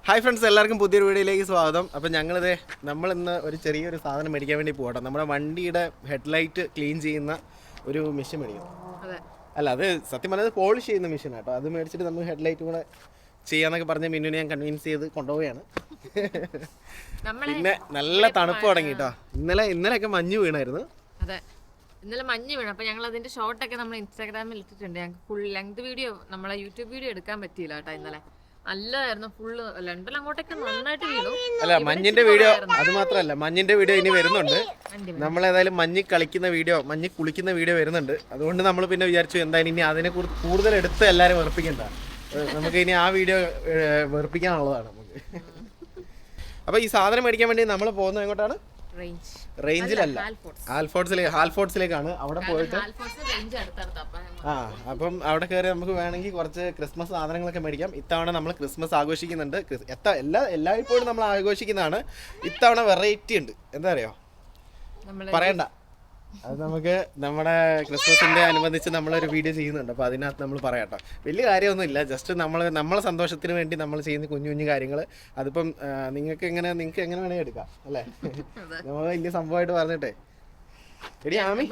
Hi friends, എല്ലാവർക്കും പുതിയൊരു വീഡിയോയിലേക്ക് സ്വാഗതം. അപ്പോൾ നമ്മളിന്ന് ഒരു ചെറിയൊരു സാധനം മേടിക്കാൻ വേണ്ടി പോകട്ടെ. നമ്മുടെ വണ്ടിയുടെ ഹെഡ്ലൈറ്റ് ക്ലീൻ ചെയ്യുന്ന ഒരു മെഷീൻ മേടിക്കണം. അല്ല, അത് സത്യം പറഞ്ഞത് പോളിഷ് ചെയ്യുന്ന മെഷീൻ കേട്ടോ. അത് മേടിച്ചിട്ട് നമുക്ക് ഹെഡ്ലൈറ്റ് കൂടെ ചെയ്യാന്നൊക്കെ പറഞ്ഞ് മിന്നുവിനെ ഞാൻ കൺവിൻസ് ചെയ്ത് കൊണ്ടുപോവുകയാണ്. പിന്നെ നല്ല തണുപ്പ് തുടങ്ങി കേട്ടോ. ഇന്നലെയൊക്കെ മഞ്ഞ് വീണായിരുന്നു. അതെ, ഇന്നലെ മഞ്ഞ് വീണു. അപ്പോൾ ഞങ്ങൾ അതിൻ്റെ ഷോർട്ടൊക്കെ നമ്മൾ ഇൻസ്റ്റാഗ്രാമിൽ ഇട്ടിട്ടുണ്ട്. ഞങ്ങൾക്ക് ഫുൾ ലെങ്ത് വീഡിയോ, നമ്മളെ യൂട്യൂബ് വീഡിയോ എടുക്കാൻ പറ്റിയില്ല കേട്ടോ ഇന്നലെ. നല്ലതായിരുന്നു, ഫുള്ള് ലണ്ടൻ അങ്ങോട്ടൊക്കെ നന്നായിട്ട് വീണു. അല്ല, മഞ്ഞിന്റെ വീഡിയോ അത് മാത്രമല്ല, മഞ്ഞിന്റെ വീഡിയോ ഇനി വരുന്നുണ്ട്. നമ്മളേതായാലും മഞ്ഞ് കളിക്കുന്ന വീഡിയോ, മഞ്ഞ് കുളിക്കുന്ന വീഡിയോ വരുന്നുണ്ട്. അതുകൊണ്ട് നമ്മൾ പിന്നെ വിചാരിച്ചു എന്തായാലും ഇനി അതിനെ കുറിച്ച് കൂടുതൽ എടുത്ത് എല്ലാവരും വെറുപ്പിക്കണ്ട, നമുക്ക് ഇനി ആ വീഡിയോ വെറുപ്പിക്കാനുള്ളതാണ് നമുക്ക്. അപ്പോൾ ഈ സാധനം മേടിക്കാൻ വേണ്ടി നമ്മൾ പോകുന്നത് എങ്ങോട്ടാണ്? റേഞ്ചിലല്ല, ഹാൽഫോർട്സിലേക്കാണ്. അവിടെ പോയിട്ട് അപ്പം അവിടെ കയറി നമുക്ക് വേണമെങ്കിൽ കുറച്ച് ക്രിസ്മസ് സാധനങ്ങളൊക്കെ മേടിക്കാം. ഇത്തവണ നമ്മൾ ക്രിസ്മസ് ആഘോഷിക്കുന്നുണ്ട്. എല്ലായ്പ്പോഴും നമ്മൾ ആഘോഷിക്കുന്നതാണ്. ഇത്തവണ വെറൈറ്റി ഉണ്ട്. എന്താ അറിയോ, പറയണ്ട, അത് നമുക്ക് നമ്മുടെ ക്രിസ്മസിൻ്റെ അനുബന്ധിച്ച് നമ്മളൊരു വീഡിയോ ചെയ്യുന്നുണ്ട്. അപ്പോൾ അതിനകത്ത് നമ്മൾ പറയാട്ടോ. വലിയ കാര്യമൊന്നുമില്ല, ജസ്റ്റ് നമ്മളെ സന്തോഷത്തിന് വേണ്ടി നമ്മൾ ചെയ്യുന്ന കുഞ്ഞു കുഞ്ഞു കാര്യങ്ങൾ. അതിപ്പം നിങ്ങൾക്ക് എങ്ങനെ വേണമെങ്കിൽ എടുക്കാം അല്ലേ. നമ്മൾ വലിയ സംഭവമായിട്ട് പറഞ്ഞിട്ടേ. എടി ആമി,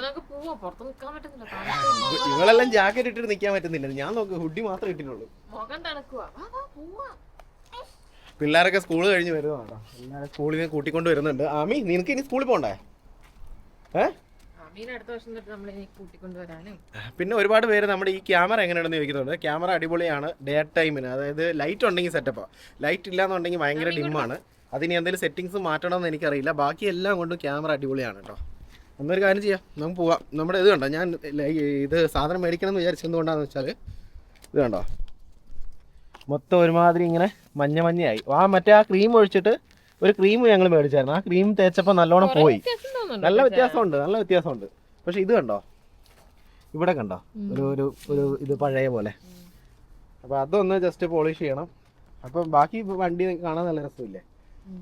ഇവളെല്ലാം ജാക്കറ്റ് ഇട്ടിട്ട് നിൽക്കാൻ പറ്റുന്നില്ല. ഞാൻ നോക്ക്, ഹുഡി മാത്രമേ ഇട്ടിട്ടുള്ളൂ. പിള്ളേരൊക്കെ സ്കൂൾ കഴിഞ്ഞ് വരുന്നതാണോ. എല്ലാവരും സ്കൂളിൽ നിന്ന് കൂട്ടിക്കൊണ്ട് വരുന്നുണ്ട്. ആമി, നിനക്ക് ഇനി സ്കൂളിൽ പോകണ്ടേ? പിന്നെ ഒരുപാട് പേര് നമ്മുടെ ഈ ക്യാമറ എങ്ങനെയാണെന്ന് ചോദിക്കുന്നുണ്ട്. ക്യാമറ അടിപൊളിയാണ്. ഡേ ടൈമിന്, അതായത് ലൈറ്റ് ഉണ്ടെങ്കിൽ സെറ്റപ്പാണ്. ലൈറ്റ് ഇല്ലാന്നുണ്ടെങ്കിൽ ഭയങ്കര ഡിമ്മാണ്. അതിന് എന്തെങ്കിലും സെറ്റിങ്സ് മാറ്റണമെന്ന് എനിക്കറിയില്ല. ബാക്കി എല്ലാം കൊണ്ടും ക്യാമറ അടിപൊളിയാണ് കേട്ടോ. എന്നൊരു കാര്യം ചെയ്യാം, നമുക്ക് പോവാം. നമ്മുടെ ഇത് കണ്ടോ, ഞാൻ ഇത് സാധനം മേടിക്കണം എന്ന് വിചാരിച്ചെന്തുകൊണ്ടാണെന്ന് വെച്ചാൽ ഇത് കണ്ടോ, മൊത്തം ഒരുമാതിരി ഇങ്ങനെ മഞ്ഞയായി. മറ്റേ ആ ക്രീം ഒഴിച്ചിട്ട് ഒരു ക്രീം ഞങ്ങൾ മേടിച്ചായിരുന്നു. ആ ക്രീം തേച്ചപ്പോൾ നല്ലോണം പോയി. നല്ല വ്യത്യാസമുണ്ട്. പക്ഷെ ഇത് കണ്ടോ, ഇവിടെ കണ്ടോ ഒരു ഇത് പഴയ പോലെ. അപ്പോൾ അതൊന്ന് ജസ്റ്റ് പോളിഷ് ചെയ്യണം. അപ്പം ബാക്കി വണ്ടി കാണാൻ നല്ല രസമില്ലേ,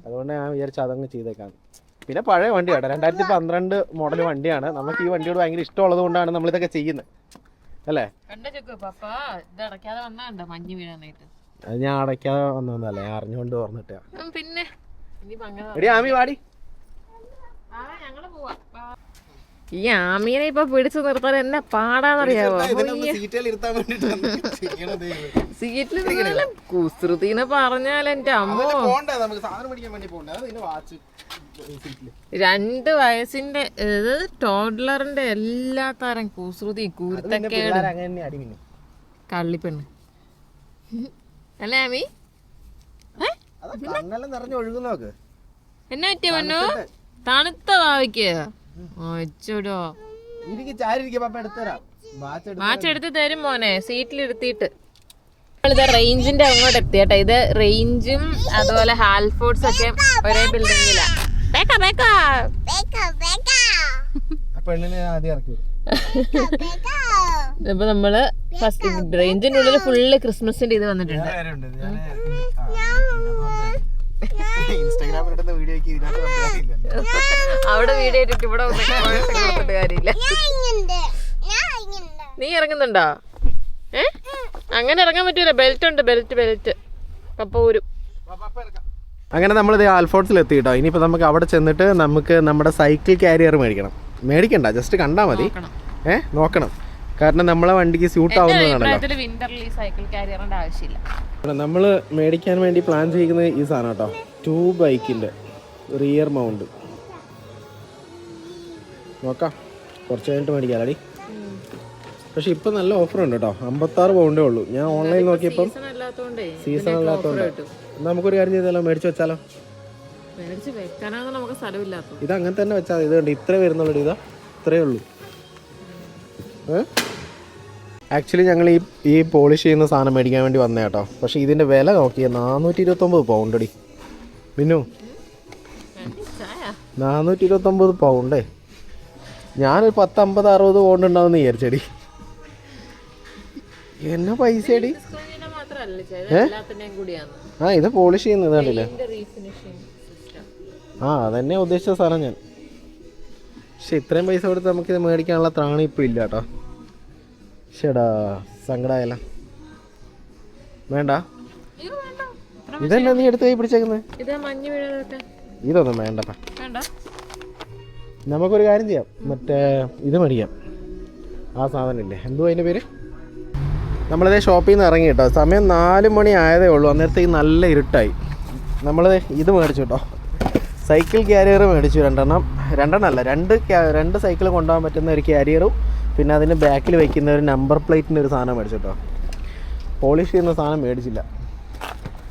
അതുകൊണ്ട് ഞാൻ വിചാരിച്ചു അതങ്ങ് ചെയ്തേക്കാം. പിന്നെ പഴയ വണ്ടിയാണ്, 2012 മോഡൽ വണ്ടിയാണ്. നമുക്ക് ഈ വണ്ടിയോട് ഭയങ്കര ഇഷ്ടമുള്ളത് കൊണ്ടാണ് നമ്മളിതൊക്കെ ചെയ്യുന്നത് അല്ലേ. അത് ഞാൻ അടയ്ക്കാതെ വന്നതല്ലേ, ഞാൻ അറിഞ്ഞുകൊണ്ട് ഓർന്നിട്ടാ. പിന്നെ എടി ആമി വാടി. ഈ ആമീനെ ഇപ്പൊ പിടിച്ചു നിർത്താൻ എന്നെ പാടാന്നറിയാവോ. സീറ്റിൽ കുസൃതിന്ന് പറഞ്ഞാൽ എന്റെ അമ്മോ, 2 വയസ്സിന്റെ ടോഡ്ലറിന്റെ എല്ലാ തരം കുസൃതി കൂർത്തക്കേട് കള്ളിപ്പെണ്ണ് അല്ലേ ആമി? എന്നാ പറ്റിയ പൊന്നു, തണുത്ത ഭാവിക്ക് വാച്ചെടുത്ത് തരും മോനെ, സീറ്റിലിരുത്തിയിട്ട്. നമ്മളിത് റേഞ്ചിന്റെ അങ്ങോട്ട് എത്തിയട്ടെ. ഇത് റേഞ്ചും അതുപോലെ ഹാൽഫോർട്സ് ഒക്കെ ഒരേ ബിൽഡിങ്ങിലാ. അപ്പൊ നമ്മള് ഫസ്റ്റ് റേഞ്ചിന്റെ ഉള്ളിൽ ഫുള്ള് ക്രിസ്മസിന്റെ ഇത് വന്നിട്ടുണ്ട്. അവിടെ വീഡിയോ ഇട്ടിട്ട് ഇവിടെ കൊടുത്തിട്ട് കാര്യമില്ല. നീ ഇറങ്ങുന്നുണ്ടോ? അങ്ങനെ ഇറങ്ങാൻ പറ്റൂല, ബെൽറ്റ് ഉണ്ട്, ബെൽറ്റ് കപ്പൂരും. അങ്ങനെ നമ്മളിത് ആൽഫോർട്സിൽ എത്തി കേട്ടോ. ഇനിയിപ്പോൾ നമുക്ക് അവിടെ ചെന്നിട്ട് നമുക്ക് നമ്മുടെ സൈക്കിൾ കാരിയർ മേടിക്കണ്ട, ജസ്റ്റ് കണ്ടാൽ മതി. നോക്കണം, കാരണം നമ്മളെ വണ്ടിക്ക് സ്യൂട്ട് ആവുന്നതാണല്ലോ. നമ്മൾ മേടിക്കാൻ വേണ്ടി പ്ലാൻ ചെയ്യുന്നത് ഈ സാധനം കേട്ടോ, 2 ബൈക്കിൻ്റെ റിയർ മൗണ്ട്. നോക്കാം, കുറച്ച് കഴിഞ്ഞിട്ട് മേടിക്കാമടി. പക്ഷെ ഇപ്പം നല്ല ഓഫർ ഉണ്ട് കേട്ടോ, 56 പൗണ്ടേ ഉള്ളൂ. ഞാൻ ഓൺലൈൻ നോക്കിയപ്പം സീസൺ അല്ലാത്തതുകൊണ്ട് നമുക്കൊരു കാര്യം ചെയ്താലോ, മേടിച്ച് വെച്ചാലോ. ഇത് അങ്ങനെ തന്നെ വെച്ചാൽ ഇത് കണ്ട് ഇത്രേ വരുന്നുള്ളൂ. ഇത്രയേ ഉള്ളൂ. ആക്ച്വലി ഞങ്ങൾ ഈ പോളിഷ് ചെയ്യുന്ന സാധനം മേടിക്കാൻ വേണ്ടി വന്നേ കേട്ടോ. പക്ഷേ ഇതിൻ്റെ വില നോക്കിയാൽ 429 പൗണ്ടടി. മിന്നു, 429 പൗണ്ടേ. ഞാനൊരു 10-50-60 പൗണ്ട് ഉണ്ടാവുമെന്ന് വിചാരിച്ചടി. എന്നാ പൈസടി. ഇത് പോളിഷ് ചെയ്യുന്നത് കണ്ടില്ലേ. അതന്നെ ഉദ്ദേശിച്ച സാധനം ഞാൻ. പക്ഷെ ഇത്രയും പൈസ കൊടുത്ത് നമുക്കിത് മേടിക്കാനുള്ള ത്രാണി ഇപ്പം ഇല്ല കേട്ടോ. ശരിടാ, സങ്കടമായല്ല. വേണ്ട, ഇതെന്നാ നീ എടുത്ത് കൈ പിടിച്ചേക്കുന്നത്? ഇത് മഞ്ഞ് വീഴാതൊക്കെ ഇതൊന്നും വേണ്ടപ്പാ. വേണ്ട. നമുക്കൊരു കാര്യം ചെയ്യാം, മറ്റേ ഇത് മേടിക്കാം. ആ സാധനം ഇല്ലേ, എന്തോ അതിൻ്റെ പേര്? നമ്മളിതേ ഷോപ്പിൽ നിന്ന് ഇറങ്ങി കേട്ടോ. സമയം 4 മണി ആയതേ ഉള്ളൂ. അന്നേരത്തേക്ക് നല്ല ഇരുട്ടായി. നമ്മൾ ഇത് മേടിച്ചു കേട്ടോ, സൈക്കിൾ ക്യാരിയർ മേടിച്ചു. രണ്ടെണ്ണം അല്ല, രണ്ട് സൈക്കിൾ കൊണ്ടുപോകാൻ പറ്റുന്ന ഒരു ക്യാരിയറും പിന്നെ അതിന് ബാക്കിൽ വയ്ക്കുന്ന ഒരു നമ്പർ പ്ലേറ്റിൻ്റെ ഒരു സാധനം മേടിച്ചു കേട്ടോ. പോളിഷ് ചെയ്യുന്ന സാധനം മേടിച്ചില്ല.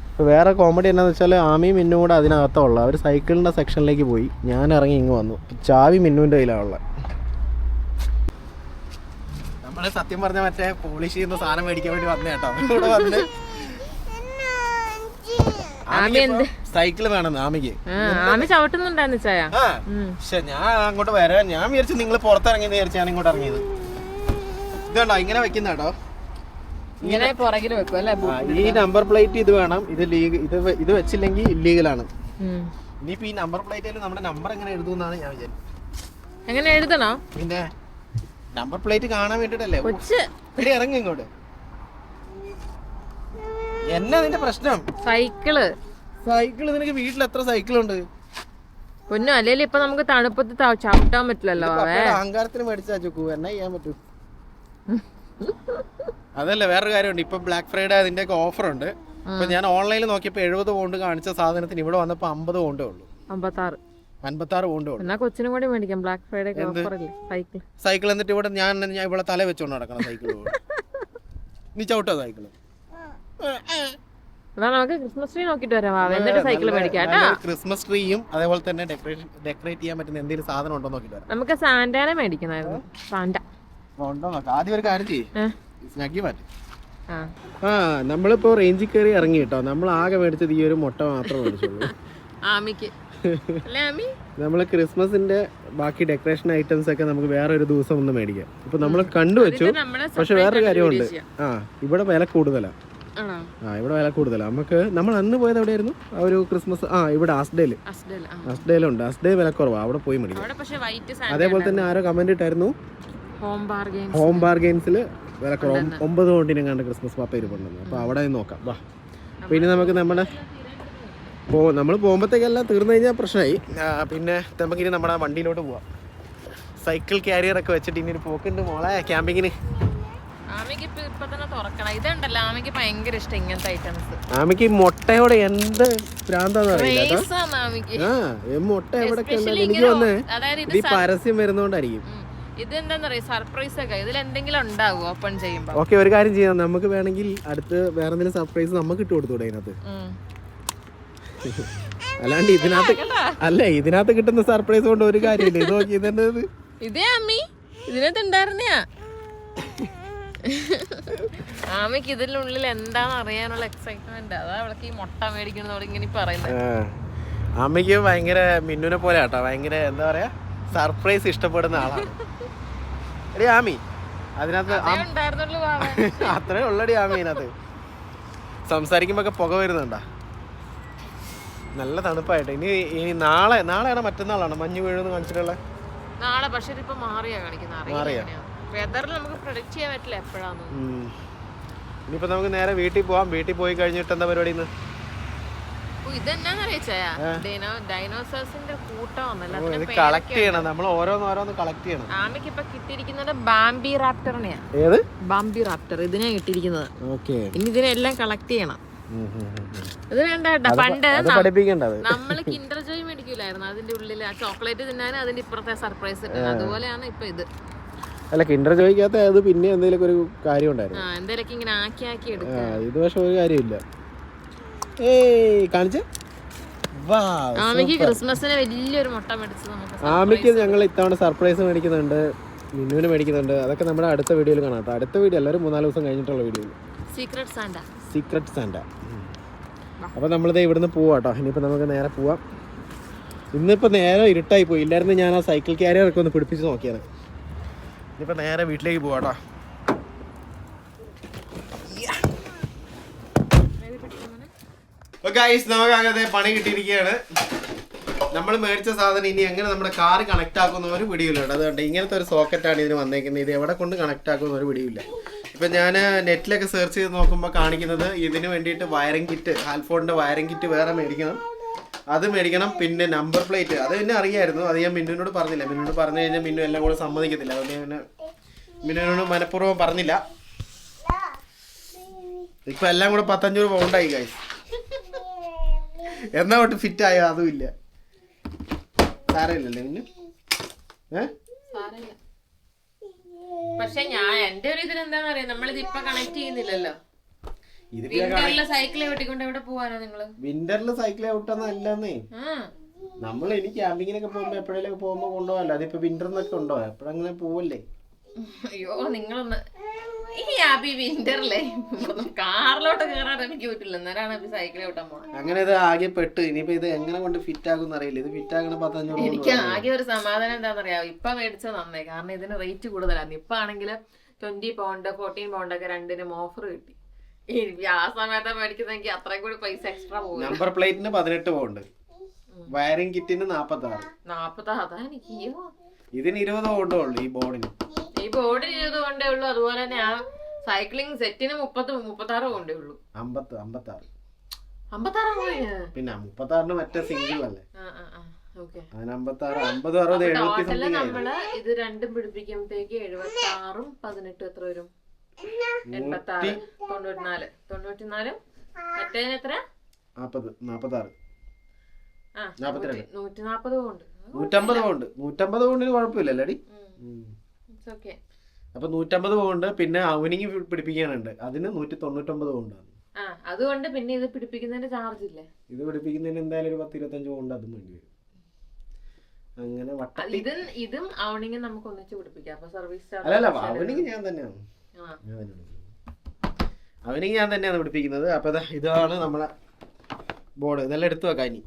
ഇപ്പോൾ വേറെ കോമഡി എന്താണെന്ന് വെച്ചാൽ ആമിയും മിന്നും കൂടെ അതിനകത്തുള്ള അവർ സൈക്കിളിൻ്റെ സെക്ഷനിലേക്ക് പോയി. ഞാൻ ഇറങ്ങി ഇങ്ങ് വന്നു. ചാവി മിന്നുവിൻ്റെ കയ്യിലാണുള്ളത്. നമ്മൾ സത്യം പറഞ്ഞ മറ്റേ പോളിഷ് ചെയ്യുന്ന സാധനം മേടിക്കാൻ വേണ്ടി വന്നേ കേട്ടോ. ഇവിടെ വന്ന് സൈക്കിൾ വേണം ആമിക്ക്. ആമി ചവിട്ടുന്നുണ്ടായിരുന്നു ചായ. പക്ഷെ ഞാൻ അങ്ങോട്ട് വരാൻ ഞാൻ വിചാരിച്ചു നിങ്ങൾ പുറത്തിറങ്ങിയെന്ന് വിചാരിച്ചു ഞാൻ ഇങ്ങോട്ട് ഇറങ്ങിയത്. ഇതുണ്ടോ ഇങ്ങനെ വെക്കുന്ന കേട്ടോ, ഇങ്ങനെ പുറകിൽ വെക്കും അല്ലേ. ഈ നമ്പർ പ്ലേറ്റ് ഇത് വേണം. ഇത് വെച്ചില്ലെങ്കിൽ ഇല്ലീഗലാണ്. ഇനിയിപ്പോ ഈ നമ്പർ പ്ലേറ്റിൽ നമ്മുടെ നമ്പർ എങ്ങനെ എഴുതുമെന്നാണ് ഞാൻ വിചാരിച്ചത്. എങ്ങനെ എഴുതണോ? പിന്നെ നമ്പർ പ്ലേറ്റ് കാണാൻ വേണ്ടിട്ടല്ലേ. ഇറങ്ങി ഇങ്ങോട്ട്. എന്നാ നിന്റെ പ്രശ്നം? സൈക്കിള് നിനക്ക് വീട്ടിൽ എത്ര സൈക്കിളുണ്ട്? പൊന്നു അല്ലേലും ഇപ്പൊ നമുക്ക് തണുപ്പത്ത് ചവിട്ടാൻ പറ്റില്ലല്ലോ. അഹങ്കാരത്തിന് മേടിച്ചാ ചോക്കൂ, എന്നാ ചെയ്യാൻ പറ്റൂ. അതല്ല വേറൊരു കാര്യമുണ്ട്. ഇപ്പൊ ബ്ലാക്ക് ഫ്രൈഡേ അതിന്റെ ഒക്കെ ഓഫർ ഉണ്ട്. ഇപ്പൊ ഞാൻ ഓൺലൈനിൽ നോക്കിയപ്പോ 70 പൗണ്ട് കാണിച്ച സാധനത്തിന് ഇവിടെ വന്നപ്പോ 50 പൗണ്ടേ ഉള്ളൂ. 56 പൗണ്ടേ ഉള്ളൂ. എന്നാ കൊച്ചിനും കൂടി മേടിക്കാം. ബ്ലാക്ക് ഫ്രൈഡേ ഓഫർ അല്ലേ സൈക്കിൾ. എന്നിട്ട് ഇവിടെ ഞാൻ ഇവിടെ തല വെച്ചോണ്ട് നടക്കണം സൈക്കിൾ. നീ ചവിട്ടോ സൈക്കിള്? നമുക്ക് ക്രിസ്മസ് ട്രീ നോക്കിട്ട് വരാം. എന്നിട്ട് സൈക്കിൾ മേടിക്കാം. ക്രിസ്മസ് ട്രീയും അതേപോലെ തന്നെ ഡെക്കറേറ്റ് ചെയ്യാൻ പറ്റുന്ന എന്തെങ്കിലും സാധനം ഉണ്ടോ നോക്കിട്ട് വരാം. നമുക്ക് സാന്റാനെ മേടിക്കണമായിരുന്നു. സാന്റ ഉണ്ടോ നോക്കാം. ആദ്യം ഒരു കാര്യം ചെയ്യ്, സ്നാക്കി മാറ്റി. നമ്മളിപ്പോ റേഞ്ചിൽ കയറി ഇറങ്ങി കേട്ടോ. നമ്മൾ ആകെ മേടിച്ചത് ഈ ഒരു മുട്ട മാത്രമേ മേടിച്ചുള്ളൂ. നമ്മള് ക്രിസ്മസിന്റെ ബാക്കി ഡെക്കറേഷൻ ഐറ്റംസ് ഒക്കെ നമുക്ക് വേറെ ഒരു ദിവസം ഒന്ന് മേടിക്കാം. ഇപ്പൊ നമ്മൾ കണ്ടുവച്ചു. പക്ഷെ വേറൊരു കാര്യമുണ്ട്, ഇവിടെ വില കൂടുതലാണ്. ഇവിടെ വില കൂടുതലാണ്. നമുക്ക് നമ്മൾ അന്ന് പോയത് എവിടെയായിരുന്നു? ആ ഒരു ക്രിസ്മസ് ഇവിടെ അസ്ഡേലുണ്ട്. അസ്ഡേ വില കുറവാണ്, അവിടെ പോയി മേടിക്കാം. അതേപോലെ തന്നെ ആരോ കമന്റ് ഇട്ടായിരുന്നു, ഹോം ബാർഗെയിൻസിൽ വില കുറവ് 9 പൗണ്ടിനും കണ്ട് ക്രിസ്മസ് പാപ്പ ഇരിപ്പുണ്ടെന്ന്. അപ്പോൾ അവിടെ നോക്കാം. വാ. പിന്നെ നമുക്ക് നമ്മൾ പോകുമ്പോഴത്തേക്കെല്ലാം തീർന്നു കഴിഞ്ഞാൽ പ്രശ്നമായി. പിന്നെ നമുക്കിനി നമ്മുടെ വണ്ടിയിലോട്ട് പോവാം. സൈക്കിൾ ക്യാരിയറൊക്കെ വെച്ചിട്ട് ഇനി ഒരു പോക്കുണ്ട് മോളെ ക്യാമ്പിങ്ങിന്. ആമിക്ക് മുട്ടയോടെ എന്ത് ഭ്രാന്താന്ന് അറിയില്ല. മുട്ട എവിടെയൊക്കെ എനിക്ക് വന്നേ ഇത് ഈ പരസ്യം വരുന്നോണ്ടായിരിക്കും. ഓക്കെ, ഒരു കാര്യം ചെയ്യാം. നമുക്ക് വേണമെങ്കിൽ അടുത്ത് വേറെ എന്തെങ്കിലും സർപ്രൈസ് നമുക്ക് ഇട്ട് കൊടുത്തൂടെ അതിനകത്ത്? അല്ലാണ്ട് ഇതിനകത്ത് കിട്ടുന്ന സർപ്രൈസ് കൊണ്ട് ഒരു കാര്യമില്ല. ഇത് നോക്കി ആമയ്ക്ക് ഇതിനുള്ളിൽ എന്താന്ന് അറിയാനുള്ള എക്സൈറ്റ്മെന്റ്. അതാ അവൾക്ക് ഈ മുട്ട മേടിക്കുന്നതോട് ഇങ്ങനെ പറയുന്നത്. ആമയ്ക്ക് ഭയങ്കര മിന്നുനെ പോലെ കേട്ടോ, ഭയങ്കര എന്താ പറയാ സർപ്രൈസ് ഇഷ്ടപ്പെടുന്ന ആളാണ്. എടി ആമി അതിനകത്ത് അത്രേ ഉള്ളടി. ആമി അതിനകത്ത് സംസാരിക്കുമ്പോ പുക വരുന്നുണ്ടാ. നല്ല തണുപ്പായിട്ട്. ഇനി നാളെയാണ് മറ്റന്നാളാണ് മഞ്ഞ് വീഴുന്ന് കാണിച്ചിട്ടുള്ള നാളെ. പക്ഷെ ഇതിപ്പോ മാറിയാ കാണിക്കുന്നത്. വെതറിൽ നമുക്ക് പ്രഡിക്റ്റ് ചെയ്യാൻ പറ്റില്ല എപ്പോഴാണ്. ഇനിയിപ്പോ നമുക്ക് നേരെ വീട്ടിൽ പോവാം. വീട്ടിൽ പോയി കഴിഞ്ഞിട്ട് എന്താ പരിപാടി? ഡൈനോസേഴ്സിന്റെ കൂട്ടം കളക്ട് ചെയ്യണം. നമ്മൾ ഓരോന്ന് കളക്ട് ചെയ്യണം. ആമയ്ക്ക് ഇപ്പൊ കിട്ടിയിരിക്കുന്നത് ബാംബി റാപ്റ്ററിനെയാ. ബാംബി റാപ്റ്റർ ഇതിനെ കിട്ടിയിരിക്കുന്നത്. ഇനി ഇതിനെല്ലാം കളക്ട് ചെയ്യണം. ഇത് വേണ്ട. പണ്ട് നമ്മള് കിൻഡർ ജോയ് മേടിക്കൂലായിരുന്നു, അതിന്റെ ഉള്ളിൽ ആ ചോക്ലേറ്റ് തിന്നാനും അതിന്റെ ഇപ്പുറത്തെ സർപ്രൈസ് ഇട്ടത്. അതുപോലെയാണ് ഇപ്പൊ ഇത്. അല്ല, കിൻഡർ ജോയ്ക്കകത്ത് അത് പിന്നെ എന്തെങ്കിലും ഒരു കാര്യം ഉണ്ടായിരുന്നു. എന്തെങ്കിലും ഇങ്ങനെ ആക്കി എടുക്കുക. ഇത് പക്ഷെ ഒരു കാര്യമില്ല. ആമിക്ക് ക്രിസ്മസിന് വലിയൊരു മുട്ട മേടിച്ചത്. ആമിക്ക് ഞങ്ങൾ ഇത്തവണ സർപ്രൈസ് മേടിക്കുന്നുണ്ട്, മിന്നുവിന് മേടിക്കുന്നുണ്ട്. അതൊക്കെ നമ്മുടെ അടുത്ത വീഡിയോയിൽ കാണാം കേട്ടോ. അടുത്ത വീഡിയോ എല്ലാവരും 3-4 ദിവസം കഴിഞ്ഞിട്ടുള്ള വീഡിയോയിൽ സീക്രട്ട് സാന്റ. അപ്പോൾ നമ്മളിത് ഇവിടുന്ന് പോവാം കേട്ടോ. ഇനിയിപ്പോൾ നമുക്ക് നേരെ പോവാം. ഇന്നിപ്പോൾ നേരെ ഇരുട്ടായി പോയി. ഇല്ലായിരുന്നു ഞാൻ ആ സൈക്കിൾ ക്യാരിയറൊക്കെ ഒന്ന് പിടിപ്പിച്ച് നോക്കിയാണ്. ഇനിയിപ്പോൾ നേരെ വീട്ടിലേക്ക് പോവാം കേട്ടോ. ഗൈസ്, നമുക്ക് അങ്ങനെ പണി കിട്ടിയിരിക്കുകയാണ്. നമ്മൾ മേടിച്ച സാധനം ഇനി എങ്ങനെ നമ്മുടെ കാറ് കണക്ട് ആക്കുന്ന ഒരു പിടിയില്ല. അതുകൊണ്ട് ഇങ്ങനത്തെ ഒരു സോക്കറ്റാണ് ഇതിന് വന്നേക്കുന്നത്. ഇത് എവിടെ കൊണ്ട് കണക്ട് ആക്കുന്ന ഒരു പിടിയില്ല. ഇപ്പം ഞാൻ നെറ്റിലൊക്കെ സെർച്ച് ചെയ്ത് നോക്കുമ്പോൾ കാണിക്കുന്നത് ഇതിന് വേണ്ടിയിട്ട് വയറിംഗ് കിറ്റ്, ഹാൽഫോണിൻ്റെ വയറിംഗ് കിറ്റ് വേറെ മേടിക്കണം, അത് മേടിക്കണം. പിന്നെ നമ്പർ പ്ലേറ്റ് അത് പിന്നെ അറിയായിരുന്നു, അത് ഞാൻ മിന്നുവിനോട് പറഞ്ഞില്ല. മിന്നുവിനോട് പറഞ്ഞു കഴിഞ്ഞാൽ മിന്നു എല്ലാം കൂടെ സമ്മതിക്കത്തില്ല, അതുകൊണ്ട് ഞാൻ മിന്നുവിനോട് മനഃപൂർവ്വം പറഞ്ഞില്ല. ഇപ്പം എല്ലാം കൂടെ 15 പൗണ്ടായി ഗൈസ്. എന്നാ തൊട്ട് ഫിറ്റ് ആയോ അതും ഇല്ല. സാരമില്ലല്ലേ മിന്നു? പക്ഷെ ഞാൻ എന്റെ ഒരു ഇതിൽ എന്താന്ന് അറിയാം, നമ്മളിത് ഇപ്പൊ കണക്ട് ചെയ്യുന്നില്ലല്ലോ. വിന്ററില് സൈക്കിൾ ഓട്ടിക്കൊണ്ട് എവിടെ പോവാനോ നിങ്ങള്? വിന്ററിൽ സൈക്കിൾ ഔട്ടെന്നല്ലേ നമ്മൾ ഇനി ക്യാമ്പിങ്ങിനൊക്കെ പോകുമ്പോ എപ്പോഴേലും പോകുമ്പോ കൊണ്ടുപോകല്ലോ. അതിപ്പോ വിന്ററിന്നൊക്കെ കൊണ്ടുപോകാം, എപ്പോഴങ്ങനെ പോവല്ലേ? അയ്യോ നിങ്ങളൊന്ന് ഈ ആബി വിന്ററിലെ കാറിലോട്ട് കയറാൻ എനിക്ക് പറ്റില്ല, എന്നാലാണ് സൈക്കിൾ ഓട്ടാൻ പോണത്. അങ്ങനെ ഇത് ആകെ പെട്ട് ഇനിയിപ്പോ ഇത് എങ്ങനെ കൊണ്ട് ഫിറ്റ് ആകും അറിയില്ല. ഇത് ഫിറ്റ് ആകണ 15. എനിക്ക് ആകെ ഒരു സമാധാനം എന്താണെന്നറിയാം, ഇപ്പൊ മേടിച്ചത് നന്നേ, കാരണം ഇതിന് റേറ്റ് കൂടുതലാണ്. ഇപ്പൊ ആണെങ്കിൽ 20 പൗണ്ട് 14 പൗണ്ട് ഒക്കെ രണ്ടിനും ഓഫർ കിട്ടി. ആ സമയത്ത് മേടിക്കുന്നെങ്കിൽ അത്രയും കൂടി പൈസ എക്സ്ട്രാ പോകും. നമ്പർ പ്ലേറ്റിന് 18 പൗണ്ട്, വയറിംഗ് കിറ്റിന് 46. അതാ എനിക്ക് ഇതിന് 20 പൗണ്ടേ ഉള്ളൂ. ഈ ബോർഡിന് 20 പൗണ്ടേ ഉള്ളൂ. അതുപോലെ തന്നെ ആ സൈക്ലിംഗ് സെറ്റിന് 36 പൗണ്ടേ ഉള്ളൂ. 56 പിന്നെ 36 മറ്റേ സിംഗിൾ അല്ലേ? അതിന് 56, 50, 60, 70 നമ്മള് ഇത് രണ്ടും പിടിപ്പിക്കുമ്പോഴത്തേക്ക് 76 18 എത്ര വരും? 86 94 94 മറ്റേതിന് എത്ര? 46 140 പൗണ്ട്. 150 പൗണ്ട്. 150 പൗണ്ടിന് കുഴപ്പമില്ലല്ലേ അടി? അപ്പൊ 150 പൗണ്ട്. പിന്നെ അവനിങ് പിടിപ്പിക്കാനുണ്ട്, അതിന് 199 പൗണ്ടാണ്. അതുകൊണ്ട് പിന്നെ ഇത് പിടിപ്പിക്കുന്നതിന് ചാർജ് ഇല്ലേ? ഇത് പിടിപ്പിക്കുന്നതിന് എന്തായാലും ഒരു 10-25 പൗണ്ട് അതും വേണ്ടി വരും. അങ്ങനെ ഇതും അവനിങ് നമുക്ക് ഒന്നിച്ച് പിടിപ്പിക്കാം. അപ്പൊ സർവീസ് ചാർജ് അല്ലല്ല, അവനിങ് ഞാൻ തന്നെയാണ് പിടിപ്പിക്കുന്നത്. അപ്പൊ ഇതാണ് നമ്മളെ ബോർഡ്. ഇതെല്ലാം എടുത്തു വെക്കാം ഇനി.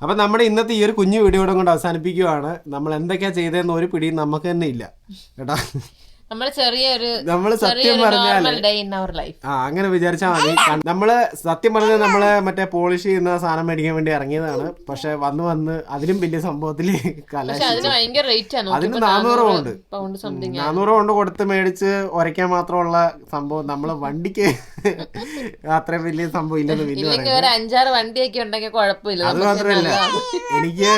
അപ്പം നമ്മുടെ ഇന്നത്തെ ഈ ഒരു കുഞ്ഞു വീഡിയോയുടെ കൊണ്ട് അവസാനിപ്പിക്കുകയാണ്. നമ്മൾ എന്തൊക്കെയാ ചെയ്തതെന്ന് ഒരു പിടിയും നമുക്ക് തന്നെ ഇല്ല കേട്ടോ. നമ്മള് സത്യം പറഞ്ഞാല് അങ്ങനെ വിചാരിച്ചാൽ മതി. നമ്മള് സത്യം പറഞ്ഞാൽ നമ്മള് മറ്റേ പോളിഷ് ചെയ്യുന്ന സാധനം മേടിക്കാൻ വേണ്ടി ഇറങ്ങിയതാണ്. പക്ഷെ വന്ന് അതിലും വലിയ സംഭവത്തില് അതിന് 400 പൗണ്ട് 400 പൗണ്ട് കൊടുത്ത് മേടിച്ച് ഉരയ്ക്കാൻ മാത്രമുള്ള സംഭവം നമ്മള് വണ്ടിക്ക് അത്രയും വലിയ സംഭവം ഇല്ലെന്ന് പിന്നെ അത് മാത്രമല്ല, എനിക്ക്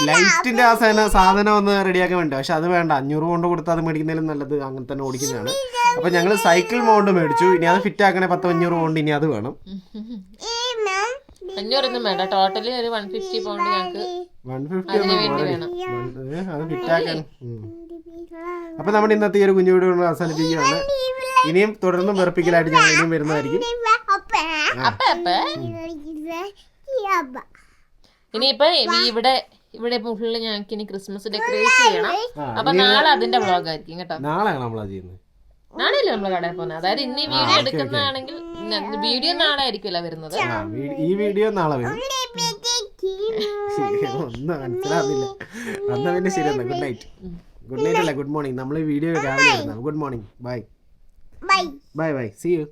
ലൈറ്റിന്റെ ആ സാധനം ഒന്ന് റെഡിയാക്കാൻ വേണ്ടി. പക്ഷെ അത് വേണ്ട, 500 പൗണ്ട് കൊടുത്ത് അത് മേടിക്കുന്നതിലും നല്ലത് അങ്ങനെ തന്നെ ഓടിക്കുന്നതാണ്. അപ്പൊ ഞങ്ങള് സൈക്കിൾ മൗണ്ട് മേടിച്ചു. ഇനി അത് ഫിറ്റ് ആക്കണേ 500 പൗണ്ട് ഇനി അത് വേണം. 500 വേണ്ട, ടോട്ടലി ഒരു 150 പൗണ്ട് ഞങ്ങൾക്ക് 150 അത് ഫിറ്റ് ആക്കാൻ. അപ്പൊ നമ്മുടെ ഇന്നത്തെ ഈ ഒരു കുഞ്ഞു വീഡിയോ അവസാനിപ്പിക്കുകയാണ്. ഇനിയും തുടർന്നും വെറുപ്പിക്കലായിട്ട് ഞങ്ങൾ ഇനിയും വരുന്നതായിരിക്കും. ഇനിയിപ്പോ ഇവിടെ ഫുള്ള് ഞങ്ങൾക്ക് ഇനി ക്രിസ്മസ് ഡെക്കറേറ്റ് ചെയ്യണം. അപ്പൊ നാളെ അതിന്റെ വ്ളോഗ് ആയിരിക്കും കേട്ടോ. നാളെയാണ് നമ്മളാ ചെയ്യുന്നത്. നാളെയല്ലേ നമ്മള് കടയിൽ പോകുന്നത്. അതായത് ഇന്ന് വീഡിയോ എടുക്കുന്നതാണെങ്കിൽ വീഡിയോ നാളെ ആയിരിക്കുമല്ലോ വരുന്നത്. ഈ വീഡിയോ നാളെ വരും. ഒന്നും മനസ്സിലാവില്ല. എന്നാ പിന്നെ ശരി, എന്നാ ഗുഡ് നൈറ്റ്. ഗുഡ് നൈറ്റ് അല്ല, ഗുഡ് മോർണിംഗ്. നമ്മൾ ഈ വീഡിയോ രാവിലെ വരുന്നത്. Good morning. Bye bye bye. See U.